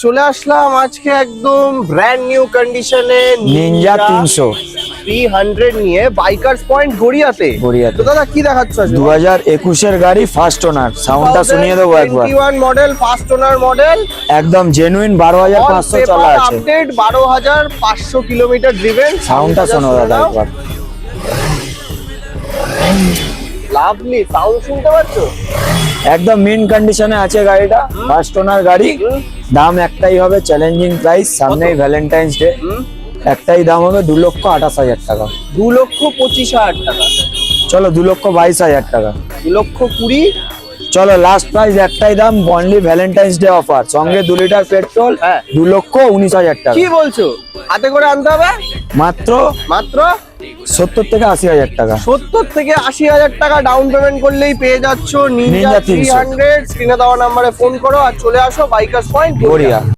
চলে আসলাম আজকে একদম ব্র্যান্ড নিউ কন্ডিশনে নিনজা 300 300 নিয়ে বাইকার্স পয়েন্ট গড়িয়াতে। তো দাদা কি দেখাচ্ছ আজকে? 2021 এর গাড়ি, ফার্স্ট ওনার। সাউন্ডটা শুনিয়ে দেবো একবার। 21 মডেল, ফার্স্ট ওনার মডেল, একদম জেনুইন। 12,500 চলা আছে। Update 12,500 kilometre driven. সাউন্ডটা শোনো দাদা একবার। লাভলি সাউন্ড শুনতে পাচ্ছ? একদম মিন কন্ডিশনে আছে গাড়িটা, ফার্স্ট ওনার গাড়ি। দাম একটাই হবে, চ্যালেঞ্জিং প্রাইস, সামনেই ভ্যালেন্টাইন্স ডে। একটাই দাম হবে 2,28,000 টাকা। 2,25,000 টাকা। চলো 2,22,000 টাকা। 2,20,000। চলো লাস্ট প্রাইস একটাই দাম, অনলি ভ্যালেন্টাইন্স ডে অফার, সঙ্গে 2 লিটার পেট্রোল। 2,19,000 টাকা। কি বলছো? হাতে করে আনতে হবে? মাত্র মাত্র 70 থেকে 80,000 টাকা। 70 থেকে 80,000 টাকা ডাউন পেমেন্ট করলেই পেয়ে যাচ্ছ নিনজা নিনজা 300। 300। স্ক্রিনে দেওয়া নাম্বারে ফোন করো আর চলে আসো বাইকার্স পয়েন্ট গড়িয়া।